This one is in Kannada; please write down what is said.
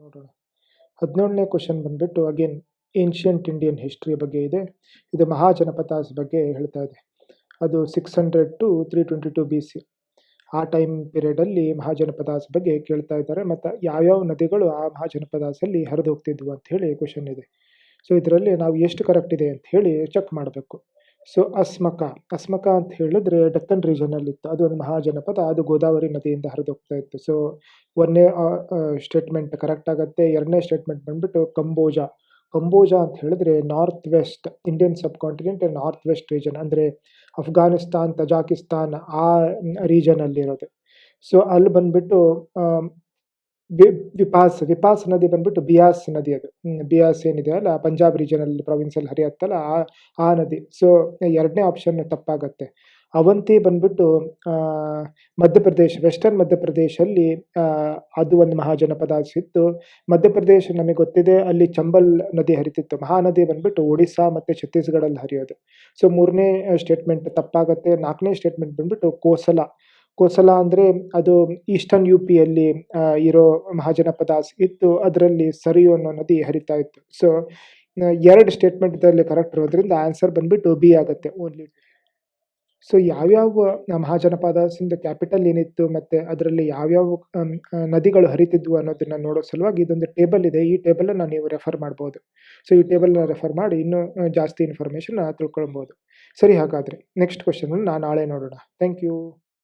ನೋಡೋಣ. 17ನೇ ಕ್ವಶನ್ ಬಂದ್ಬಿಟ್ಟು ಅಗೇನ್ ಏನ್ಷಿಯಂಟ್ ಇಂಡಿಯನ್ ಹಿಸ್ಟ್ರಿ ಬಗ್ಗೆ ಇದೆ. ಇದು ಮಹಾಜನಪದಾಸ್ ಬಗ್ಗೆ ಹೇಳ್ತಾ ಇದೆ. ಅದು 600 to 322 BC ಆ ಟೈಮ್ ಪೀರಿಯಡಲ್ಲಿ ಮಹಾಜನಪದಾಸ್ ಬಗ್ಗೆ ಕೇಳ್ತಾ ಇದ್ದಾರೆ. ಮತ್ತು ಯಾವ್ಯಾವ ನದಿಗಳು ಆ ಮಹಾಜನಪದಾಸಲ್ಲಿ ಹರಿದು ಹೋಗ್ತಿದ್ವು ಅಂತ ಹೇಳಿ ಕ್ವಶನ್ ಇದೆ. ಸೊ ಇದರಲ್ಲಿ ನಾವು ಎಷ್ಟು ಕರೆಕ್ಟ್ ಇದೆ ಅಂತ ಹೇಳಿ ಚೆಕ್ ಮಾಡಬೇಕು. ಸೊ ಅಸ್ಮಕ ಅಂತ ಹೇಳಿದ್ರೆ ಡೆಕ್ಕನ್ ರೀಜನಲ್ಲಿ ಇತ್ತು. ಅದು ಒಂದು ಮಹಾಜನಪದ, ಅದು ಗೋದಾವರಿ ನದಿಯಿಂದ ಹರಿದು ಹೋಗ್ತಾ ಇತ್ತು. ಸೊ ಒಂದನೇ ಸ್ಟೇಟ್ಮೆಂಟ್ ಕರೆಕ್ಟ್ ಆಗುತ್ತೆ. ಎರಡನೇ ಸ್ಟೇಟ್ಮೆಂಟ್ ಬಂದ್ಬಿಟ್ಟು ಕಂಬೋಜಾ ಅಂತ ಹೇಳಿದ್ರೆ ನಾರ್ತ್ ವೆಸ್ಟ್ ಇಂಡಿಯನ್ ಸಬ್ ಕಾಂಟಿನೆಂಟ್, ನಾರ್ತ್ ವೆಸ್ಟ್ ರೀಜನ್ ಅಂದರೆ ಅಫ್ಘಾನಿಸ್ತಾನ್, ತಜಾಕಿಸ್ತಾನ್ ಆ ರೀಜನಲ್ಲಿರೋದು. ಸೊ ಅಲ್ಲಿ ಬಂದ್ಬಿಟ್ಟು ವಿಪಾಸ್ ನದಿ ಬಂದ್ಬಿಟ್ಟು ಬಿಯಾಸ್ ನದಿ. ಅದು ಬಿಯಾಸ್ ಏನಿದೆ ಅಲ್ಲ ಪಂಜಾಬ್ ರೀಜನಲ್ ಪ್ರಾವಿನ್ಸಲ್ಲಿ ಹರಿಯತ್ತಲ್ಲ ಆ ನದಿ. ಸೊ ಎರಡನೇ ಆಪ್ಷನ್ ತಪ್ಪಾಗತ್ತೆ. ಅವಂತಿ ಬಂದ್ಬಿಟ್ಟು ಮಧ್ಯಪ್ರದೇಶ್, ವೆಸ್ಟರ್ನ್ ಮಧ್ಯಪ್ರದೇಶಲ್ಲಿ ಅದು ಒಂದು ಮಹಾಜನಪದ ಇತ್ತು. ಮಧ್ಯಪ್ರದೇಶ ನಮಗೆ ಗೊತ್ತಿದೆ, ಅಲ್ಲಿ ಚಂಬಲ್ ನದಿ ಹರಿತಿತ್ತು. ಮಹಾನದಿ ಬಂದ್ಬಿಟ್ಟು ಒಡಿಸ್ಸಾ ಮತ್ತು ಛತ್ತೀಸ್ಗಢಲ್ಲಿ ಹರಿಯೋದು. ಸೊ ಮೂರನೇ ಸ್ಟೇಟ್ಮೆಂಟ್ ತಪ್ಪಾಗತ್ತೆ. ನಾಲ್ಕನೇ ಸ್ಟೇಟ್ಮೆಂಟ್ ಬಂದ್ಬಿಟ್ಟು ಕೋಸಲ ಅಂದರೆ ಅದು ಈಸ್ಟರ್ನ್ ಯು ಪಿಯಲ್ಲಿ ಇರೋ ಮಹಾಜನಪದಾಸ್ ಇತ್ತು. ಅದರಲ್ಲಿ ಸರಿಯು ಅನ್ನೋ ನದಿ ಹರಿತಾ ಇತ್ತು. ಸೊ ಎರಡು ಸ್ಟೇಟ್ಮೆಂಟ್ ಇದರಲ್ಲಿ ಕರೆಕ್ಟ್ ಇರೋದ್ರಿಂದ ಆನ್ಸರ್ ಬಂದ್ಬಿಟ್ಟು ಬಿ ಆಗುತ್ತೆ ಓನ್ಲಿ. ಸೊ ಯಾವ್ಯಾವ ಮಹಾಜನಪದಾಸಿಂದ ಕ್ಯಾಪಿಟಲ್ ಏನಿತ್ತು ಮತ್ತು ಅದರಲ್ಲಿ ಯಾವ್ಯಾವ ನದಿಗಳು ಹರಿತಿದ್ವು ಅನ್ನೋದನ್ನು ನೋಡೋ ಸಲುವಾಗಿ ಇದೊಂದು ಟೇಬಲ್ ಇದೆ. ಈ ಟೇಬಲನ್ನು ನೀವು ರೆಫರ್ ಮಾಡ್ಬೋದು. ಸೊ ಈ ಟೇಬಲ್ನ ರೆಫರ್ ಮಾಡಿ ಇನ್ನೂ ಜಾಸ್ತಿ ಇನ್ಫಾರ್ಮೇಷನ್ ತಿಳ್ಕೊಳ್ಬೋದು. ಸರಿ, ಹಾಗಾದರೆ ನೆಕ್ಸ್ಟ್ ಕ್ವಶನನ್ನು ನಾಳೆ ನೋಡೋಣ. Thank you.